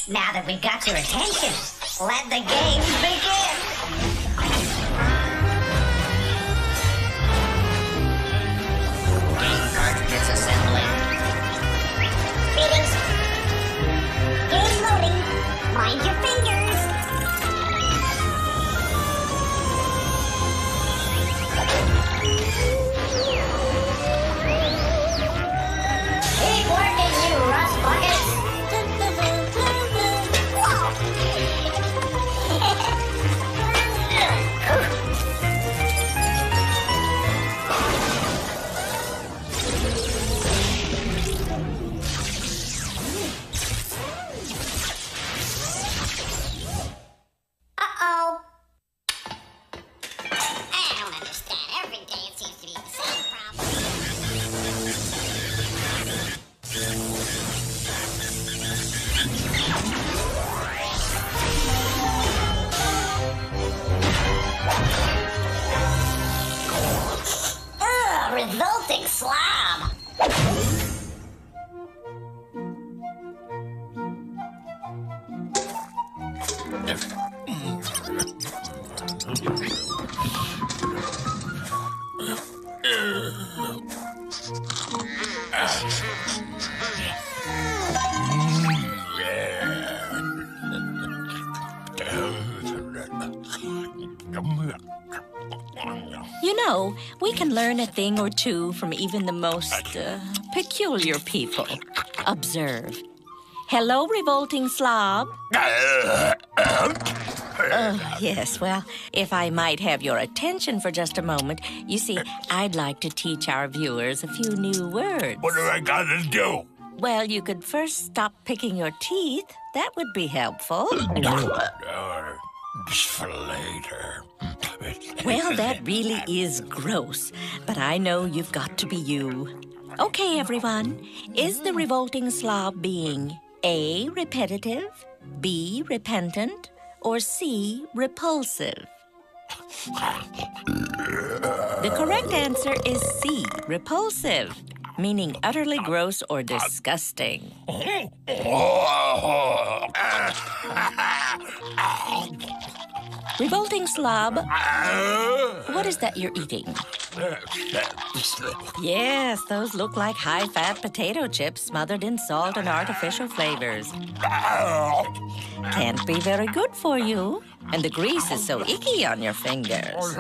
Now that we've got your attention, let the games begin. Game cartridges assembling. Greetings. Game loading. Mind your fingers. Keep working, you rust buckets. Uh-oh. I don't understand. Every day it seems to be the same problem. Ugh, revolting slob. You know, we can learn a thing or two from even the most peculiar people. Observe. Hello, revolting slob. Oh, yes, well, if I might have your attention for just a moment. You see, I'd like to teach our viewers a few new words. What do I gotta do? Well, you could first stop picking your teeth. That would be helpful. Just for later. Well, that really is gross, but I know you've got to be you. Okay, everyone. Is the revolting slob being A, repetitive, B, repentant, or C, repulsive? The correct answer is C, repulsive, meaning utterly gross or disgusting. Revolting slob, what is that you're eating? Yes, those look like high-fat potato chips smothered in salt and artificial flavors. Can't be very good for you. And the grease is so icky on your fingers.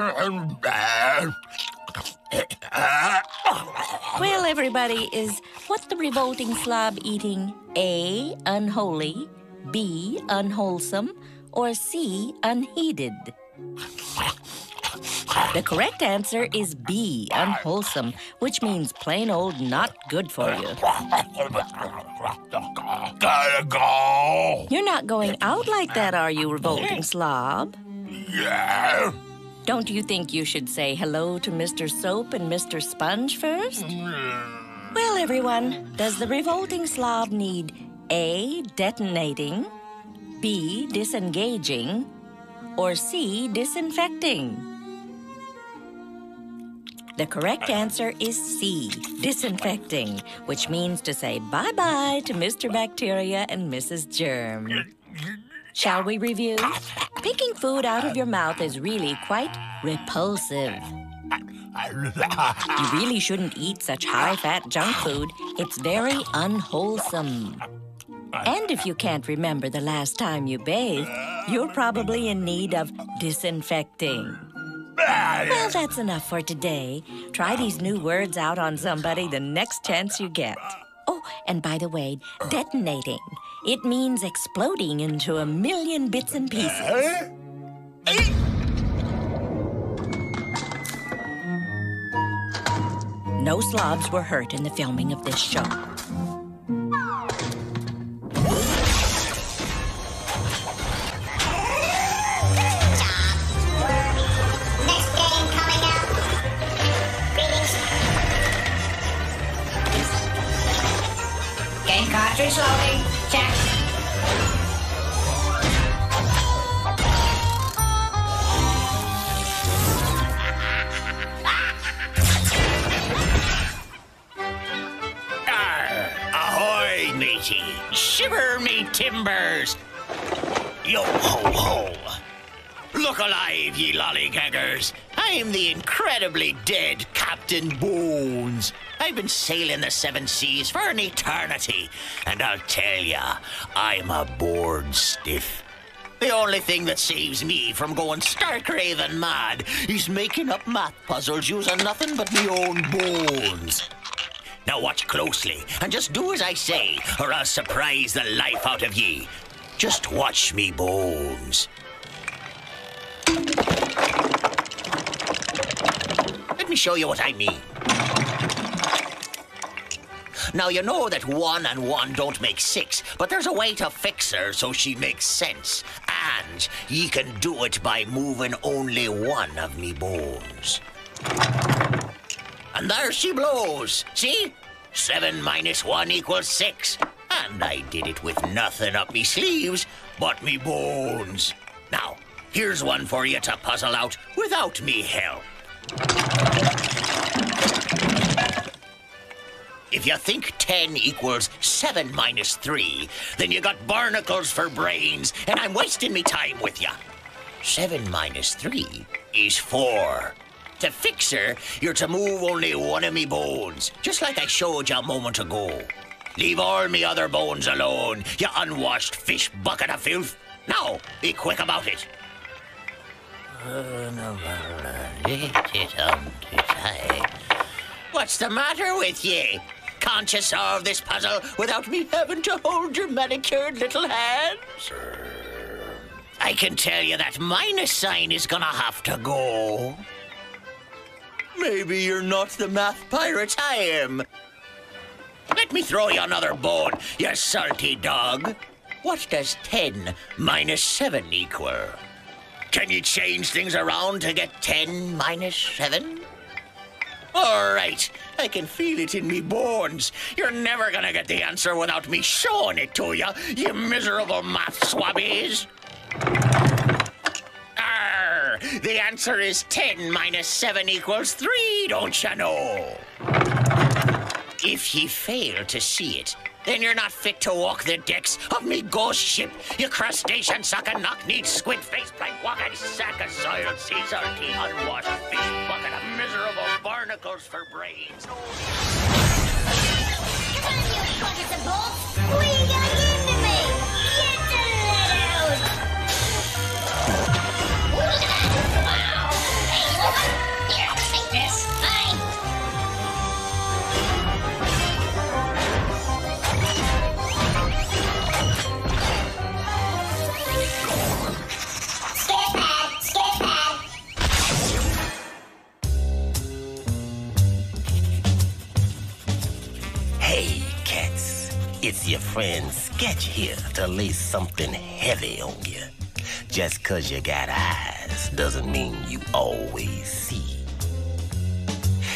Well, everybody, is what the revolting slob eating A, unholy, B, unwholesome, or C, unheeded? The correct answer is B, unwholesome, which means plain old not good for you. Gotta go. You're not going out like that, are you, revolting slob? Yeah. Don't you think you should say hello to Mr. Soap and Mr. Sponge first? Well, everyone, does the revolting slob need A, detonating, B, disengaging, or C, disinfecting? The correct answer is C, disinfecting, which means to say bye-bye to Mr. Bacteria and Mrs. Germ. Shall we review? Picking food out of your mouth is really quite repulsive. You really shouldn't eat such high-fat junk food. It's very unwholesome. And if you can't remember the last time you bathed, you're probably in need of disinfecting. Well, that's enough for today. Try these new words out on somebody the next chance you get. Oh, and by the way, detonating. It means exploding into a million bits and pieces. No slobs were hurt in the filming of this show. Game cartridge loading. Check. Ahoy, mateys. shiver me timbers! Yo ho ho! Look alive, ye lollygaggers! I'm the incredibly dead Captain Bones. I've been sailing the seven seas for an eternity, and I'll tell ya, I'm a bored stiff. The only thing that saves me from going stark raving mad is making up math puzzles using nothing but me own bones. Now watch closely, and just do as I say, or I'll surprise the life out of ye. Just watch me bones. Let me show you what I mean. Now, you know that 1 and 1 don't make 6, but there's a way to fix her so she makes sense. And ye can do it by moving only one of me bones. And there she blows. See? 7 minus 1 equals 6. And I did it with nothing up me sleeves but me bones. Now, here's one for you to puzzle out without me help. If you think 10 equals 7 minus 3, then you got barnacles for brains, and I'm wasting me time with you. 7 minus 3 is 4. To fix her, you're to move only one of me bones, just like I showed you a moment ago. Leave all me other bones alone, you unwashed fish bucket of filth. Now, be quick about it. What's the matter with ye? Can't you solve this puzzle without me having to hold your manicured little hands? I can tell you that minus sign is gonna have to go. Maybe you're not the math pirate I am. Let me throw you another bone, you salty dog. What does 10 minus 7 equal? Can you change things around to get 10 minus 7? All right, I can feel it in me bones. You're never gonna get the answer without me showing it to you, you miserable math swabbies. Arr, the answer is 10 minus 7 equals 3, don't you know? If ye fail to see it, then you're not fit to walk the decks of me ghost ship, you crustacean sucking, knock-kneed, squid-faced, plank-walking sack of soiled sea salty, unwashed fish bucket of miserable barnacles for brains. Come on, you buckets of bolts! What are you gonna give to me? Get the lead out! Look at that! Wow! Hey, look! Here, take this! Fine! Hey, cats. It's your friend Sketch here to lay something heavy on you. Just 'cause you got eyes doesn't mean you always see.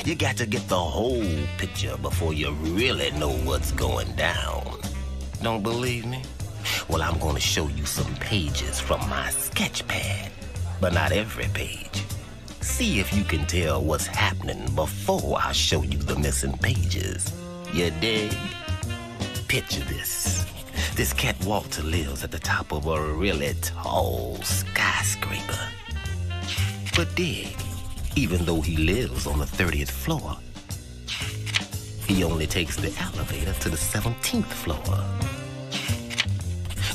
You got to get the whole picture before you really know what's going down. Don't believe me? Well, I'm going to show you some pages from my sketch pad, but not every page. See if you can tell what's happening before I show you the missing pages. You dig? Picture this. This cat Walter lives at the top of a really tall skyscraper. But dig, even though he lives on the 30th floor, he only takes the elevator to the 17th floor.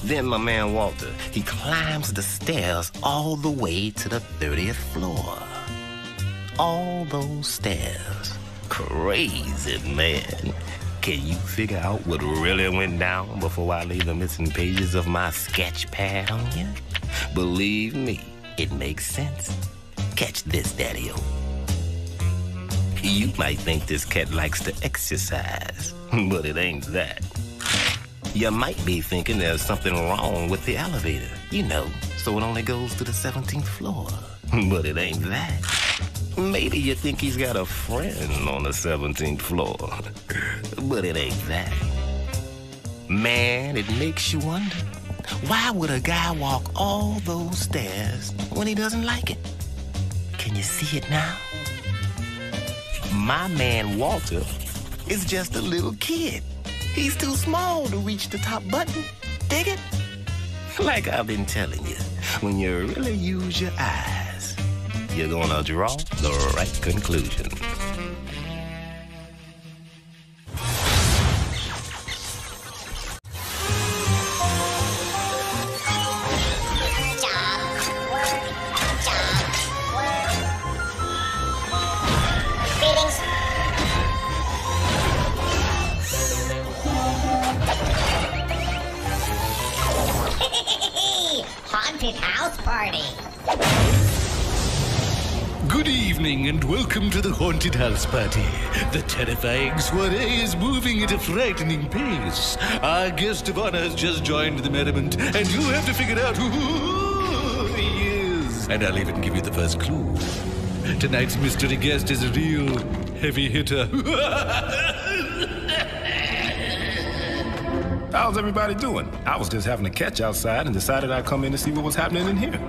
Then my man Walter, he climbs the stairs all the way to the 30th floor. All those stairs. Crazy, man. Can you figure out what really went down before I lay the missing pages of my sketch pad on you? Believe me, it makes sense. Catch this, Daddy-O. You might think this cat likes to exercise, but it ain't that. You might be thinking there's something wrong with the elevator, you know, so it only goes to the 17th floor. But it ain't that. Maybe you think he's got a friend on the 17th floor, but it ain't that. Man, it makes you wonder, why would a guy walk all those stairs when he doesn't like it? Can you see it now? My man Walter is just a little kid. He's too small to reach the top button. Dig it? Like I've been telling you, when you really use your eyes, you're gonna draw the right conclusion. Haunted house party. Good evening and welcome to the Haunted House Party. The terrifying soiree is moving at a frightening pace. Our guest of honor has just joined the merriment, and you have to figure out who he is. And I'll even give you the first clue. Tonight's mystery guest is a real heavy hitter. How's everybody doing? I was just having a catch outside and decided I'd come in to see what was happening in here.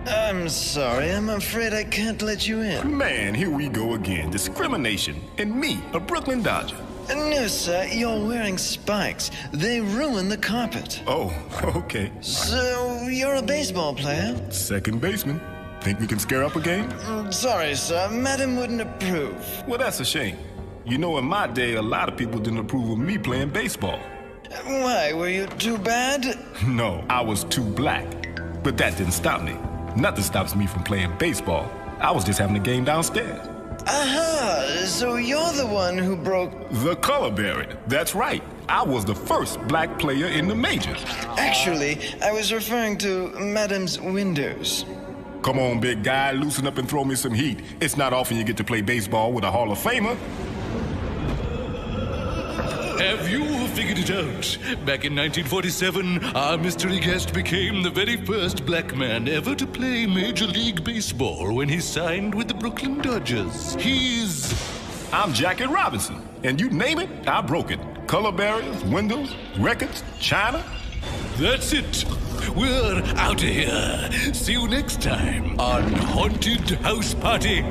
I'm sorry, I'm afraid I can't let you in. Man, here we go again. Discrimination. And me, a Brooklyn Dodger. No, sir, you're wearing spikes. They ruin the carpet. Oh, okay. So, you're a baseball player? Second baseman. Think we can scare up a game? Sorry, sir, Madam wouldn't approve. Well, that's a shame. You know, in my day, a lot of people didn't approve of me playing baseball. Why, were you too bad? No, I was too black. But that didn't stop me. Nothing stops me from playing baseball. I was just having a game downstairs. Aha, so you're the one who broke... The color barrier. That's right. I was the first black player in the majors. Actually, I was referring to Madam's windows. Come on, big guy, loosen up and throw me some heat. It's not often you get to play baseball with a Hall of Famer. Have you figured it out? Back in 1947, our mystery guest became the very first black man ever to play Major League Baseball when he signed with the Brooklyn Dodgers. I'm Jackie Robinson, and you name it, I broke it. Color barriers, windows, records, china. That's it. We're out of here. See you next time on Haunted House Party.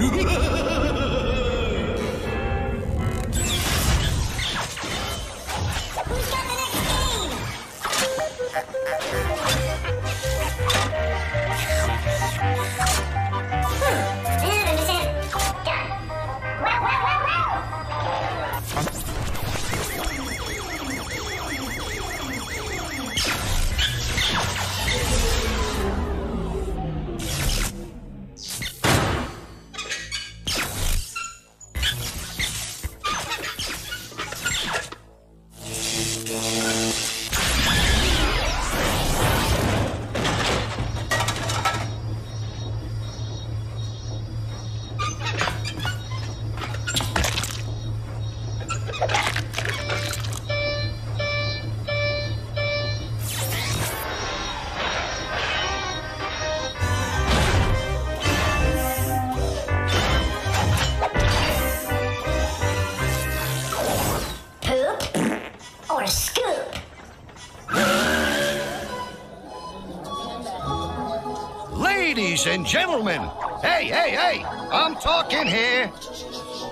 Ladies and gentlemen, hey, I'm talking here.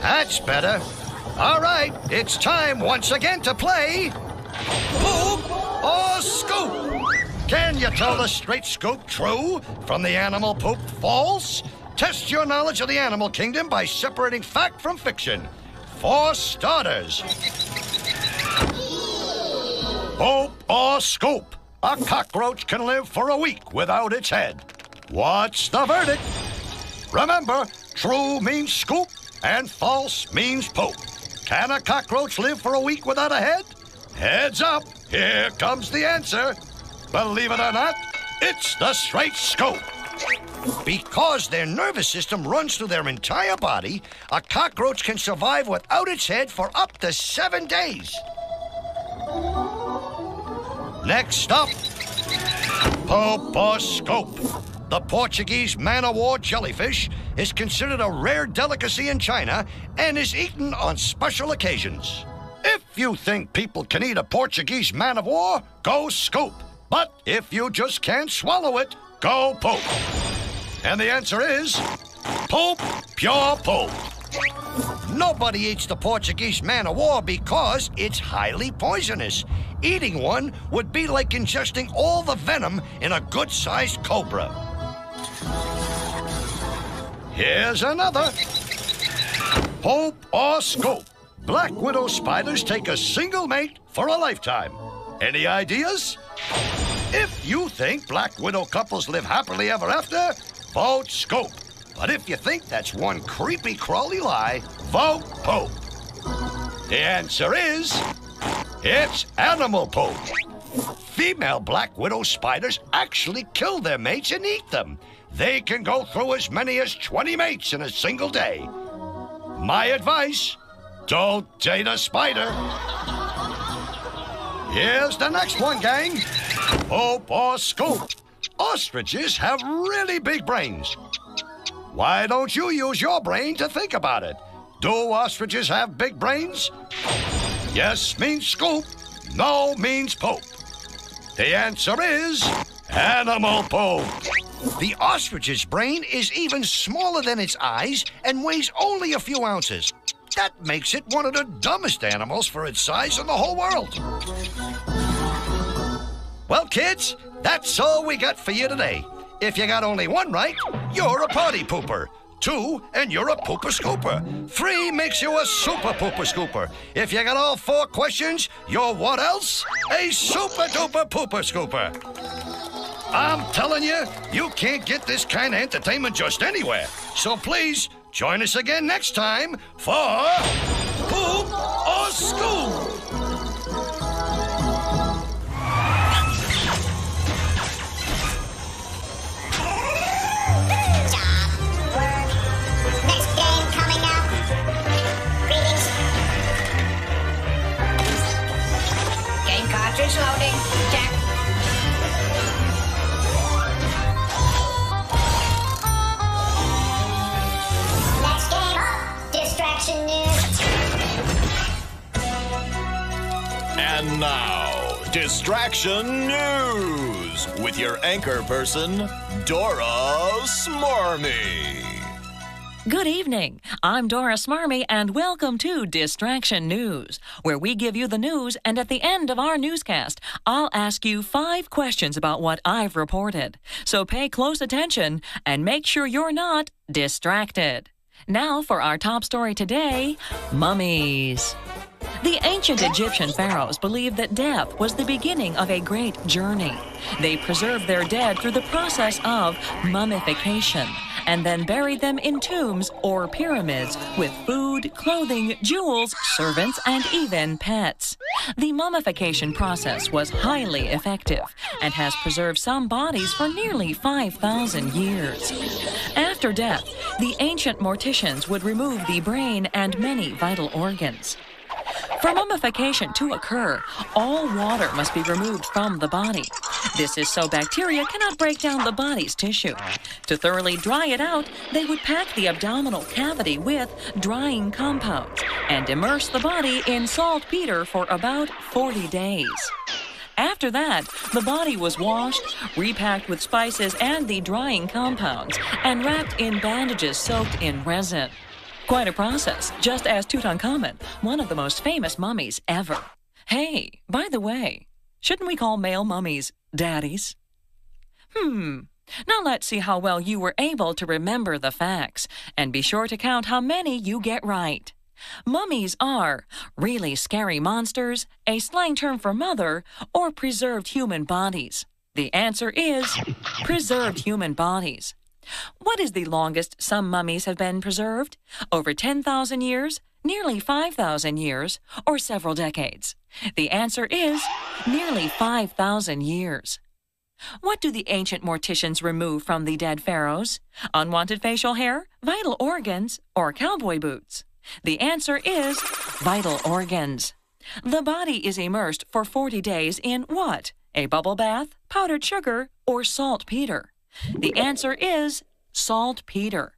That's better. All right, it's time once again to play Poop or Scoop. Can you tell the straight scoop true from the animal poop false? Test your knowledge of the animal kingdom by separating fact from fiction. For starters, Poop or Scoop. A cockroach can live for a week without its head. What's the verdict? Remember, true means scoop and false means poop. Can a cockroach live for a week without a head? Heads up, here comes the answer. Believe it or not, it's the straight scoop. Because their nervous system runs through their entire body, a cockroach can survive without its head for up to 7 days. Next up, Poop or Scoop. The Portuguese man-o-war jellyfish is considered a rare delicacy in China and is eaten on special occasions. If you think people can eat a Portuguese man-of-war, go Scoop. But if you just can't swallow it, go Poop. And the answer is Poop, pure Poop. Nobody eats the Portuguese man of war because it's highly poisonous. Eating one would be like ingesting all the venom in a good-sized cobra. Here's another. Pope or scope? Black widow spiders take a single mate for a lifetime. Any ideas? If you think black widow couples live happily ever after, vote scope. But if you think that's one creepy crawly lie, vote pope. The answer is, it's animal pope. Female black widow spiders actually kill their mates and eat them. They can go through as many as 20 mates in a single day. My advice, don't date a spider. Here's the next one, gang. Pope or scope? Ostriches have really big brains. Why don't you use your brain to think about it? Do ostriches have big brains? Yes means scoop, no means pope. The answer is animal pope. The ostrich's brain is even smaller than its eyes and weighs only a few ounces. That makes it one of the dumbest animals for its size in the whole world. Well, kids, that's all we got for you today. If you got only one right, you're a party pooper. 2, and you're a pooper scooper. 3 makes you a super pooper scooper. If you got all 4 questions, you're what else? A super duper pooper scooper. I'm telling you, you can't get this kind of entertainment just anywhere. So please, join us again next time for Poop or Scoop. Cartridge loading. Check. Next game up. Distraction News. And now, Distraction News with your anchor person, Dora Smarmy. Good evening. I'm Dora Smarmy, and welcome to Distraction News, where we give you the news, and at the end of our newscast, I'll ask you 5 questions about what I've reported. So pay close attention and make sure you're not distracted. Now for our top story today, mummies. The ancient Egyptian pharaohs believed that death was the beginning of a great journey. They preserved their dead through the process of mummification and then buried them in tombs or pyramids with food, clothing, jewels, servants, and even pets. The mummification process was highly effective and has preserved some bodies for nearly 5,000 years. After death, the ancient morticians would remove the brain and many vital organs. For mummification to occur, all water must be removed from the body. This is so bacteria cannot break down the body's tissue. To thoroughly dry it out, they would pack the abdominal cavity with drying compounds and immerse the body in saltpeter for about 40 days. After that, the body was washed, repacked with spices and the drying compounds, and wrapped in bandages soaked in resin. Quite a process, just as Tutankhamun, one of the most famous mummies ever. Hey, by the way, shouldn't we call male mummies daddies? Now let's see how well you were able to remember the facts, and be sure to count how many you get right. Mummies are really scary monsters, a slang term for mother, or preserved human bodies. The answer is preserved human bodies. What is the longest some mummies have been preserved? Over 10,000 years, nearly 5,000 years, or several decades? The answer is nearly 5,000 years. What do the ancient morticians remove from the dead pharaohs? Unwanted facial hair, vital organs, or cowboy boots? The answer is vital organs. The body is immersed for 40 days in what? A bubble bath, powdered sugar, or saltpeter? The answer is saltpeter.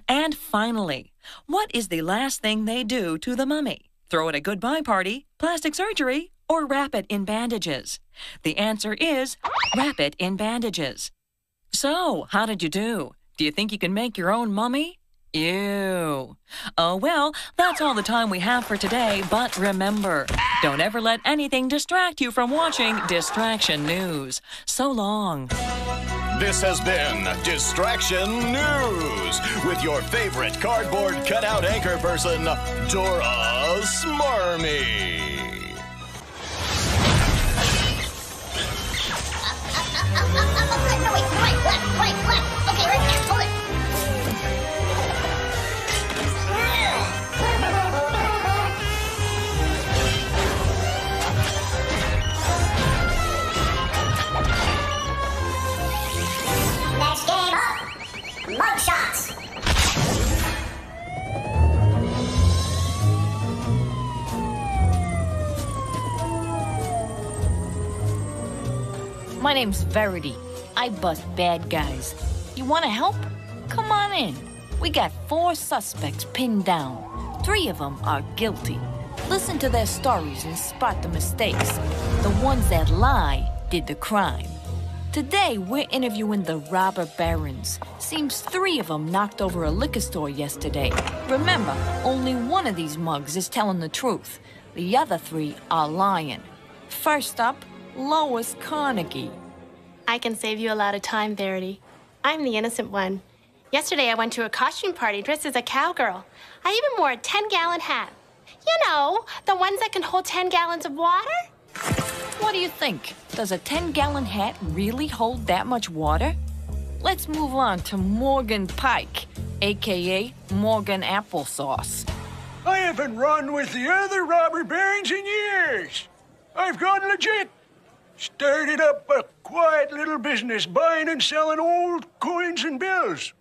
And finally, what is the last thing they do to the mummy? Throw it a goodbye party, plastic surgery, or wrap it in bandages? The answer is wrap it in bandages. So, how did you do? Do you think you can make your own mummy? Ew. Oh, well, that's all the time we have for today, but remember, don't ever let anything distract you from watching Distraction News. So long. This has been Distraction News with your favorite cardboard cutout anchor person, Dora Smarmy. No, wait, right, left. Okay, right there, hold it. Next game up, mug shots. My name's Verity. I bust bad guys. You want to help? Come on in. We got 4 suspects pinned down. 3 of them are guilty. Listen to their stories and spot the mistakes. The ones that lie did the crime. Today, we're interviewing the robber barons. Seems 3 of them knocked over a liquor store yesterday. Remember, only one of these mugs is telling the truth. The other 3 are lying. First up, Lois Carnegie. I can save you a lot of time, Verity. I'm the innocent one. Yesterday, I went to a costume party dressed as a cowgirl. I even wore a 10-gallon hat. You know, the ones that can hold 10 gallons of water? What do you think? Does a 10-gallon hat really hold that much water? Let's move on to Morgan Pike, a.k.a. Morgan Applesauce. I haven't run with the other robber barons in years. I've gone legit. Started up a quiet little business buying and selling old coins and bills.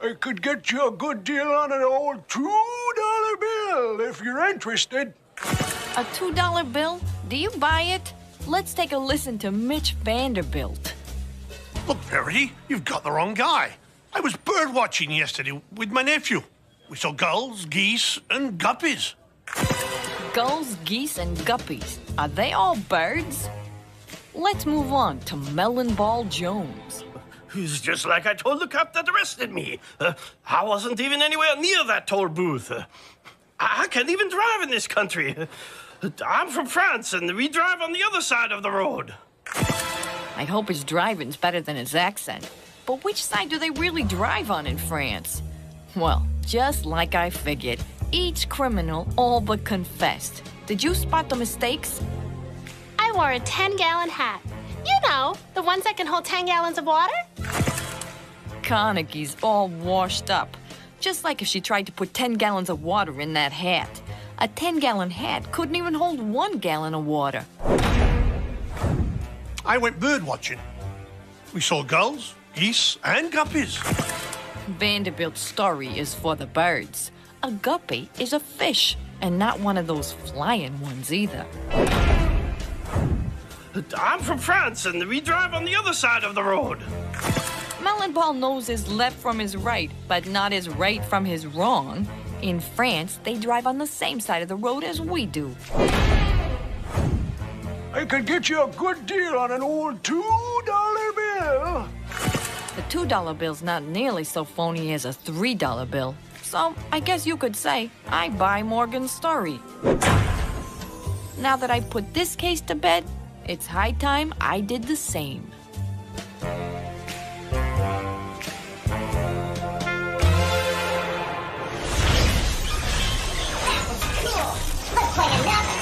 I could get you a good deal on an old $2 bill if you're interested. A $2 bill? Do you buy it? Let's take a listen to Mitch Vanderbilt. Look, Verity, you've got the wrong guy. I was bird watching yesterday with my nephew. We saw gulls, geese, and guppies. Gulls, geese, and guppies. Are they all birds? Let's move on to Melon Ball Jones. It's just like I told the cop that arrested me. I wasn't even anywhere near that toll booth. I can't even drive in this country. I'm from France, and we drive on the other side of the road. I hope his driving's better than his accent. But which side do they really drive on in France? Well, just like I figured, each criminal all but confessed. Did you spot the mistakes? I wore a 10-gallon hat. You know, the ones that can hold 10 gallons of water? Carnegie's all washed up. Just like if she tried to put 10 gallons of water in that hat. A 10-gallon hat couldn't even hold 1 gallon of water. I went bird watching. We saw gulls, geese, and guppies. Vanderbilt's story is for the birds. A guppy is a fish, and not one of those flying ones either. I'm from France, and we drive on the other side of the road. Melonball knows his left from his right, but not his right from his wrong. In France, they drive on the same side of the road as we do. I could get you a good deal on an old $2 bill. The $2 bill's not nearly so phony as a $3 bill. So I guess you could say I buy Morgan's story. Now that I've put this case to bed, it's high time I did the same. Let's play another.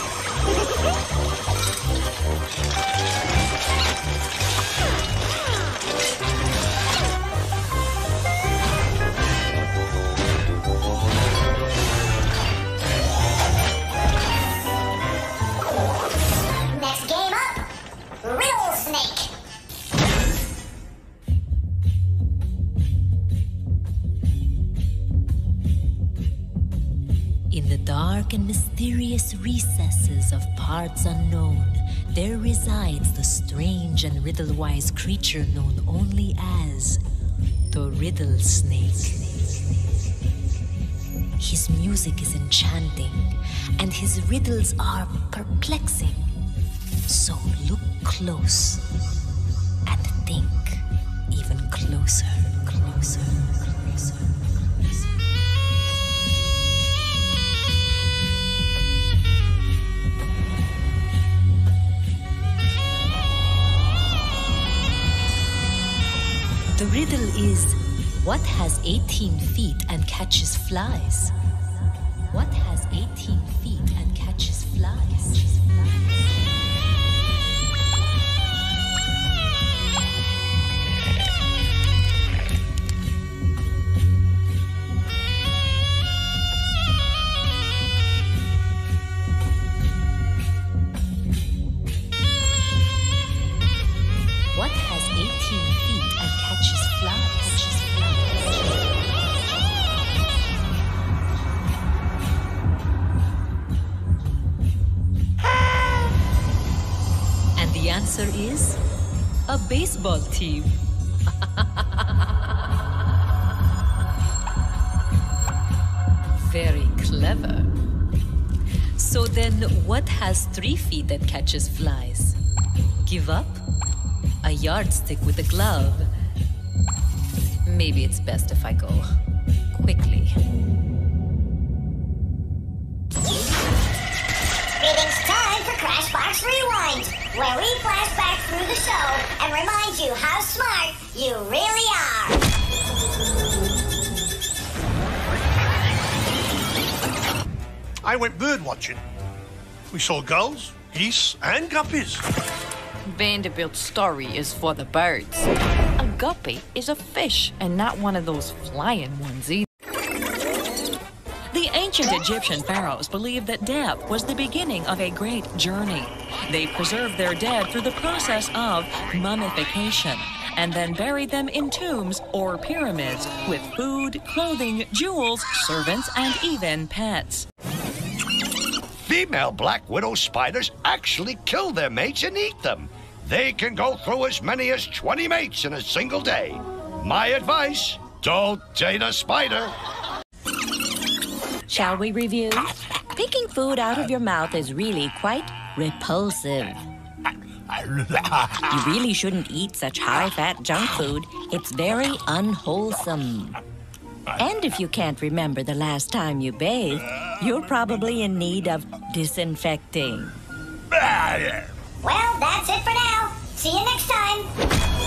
Next game up, Riddle Snake. In the dark and mysterious recesses of parts unknown, there resides the strange and riddle-wise creature known only as the Riddle Snake. His music is enchanting, and his riddles are perplexing. So look close and think even closer, closer, closer. riddle is, what has 18 feet and catches flies? What has 18 feet and catches flies? What has 18 feet and catches flies? And the answer is a baseball team. Very clever. So then, what has 3 feet that catches flies? Give up? A yardstick with a glove. Maybe it's best if I go quickly. It's time for Crashbox Rewind, where we flash back through the show and remind you how smart you really are. I went bird watching. We saw gulls, geese, and guppies. Vanderbilt's story is for the birds. A guppy is a fish, and not one of those flying ones either. The ancient Egyptian pharaohs believed that death was the beginning of a great journey. They preserved their dead through the process of mummification and then buried them in tombs or pyramids with food, clothing, jewels, servants, and even pets. Female black widow spiders actually kill their mates and eat them. They can go through as many as 20 mates in a single day. My advice, don't date a spider. Shall we review? Picking food out of your mouth is really quite repulsive. You really shouldn't eat such high-fat junk food. It's very unwholesome. And if you can't remember the last time you bathed, you're probably in need of disinfecting. Well, that's it for now. See you next time.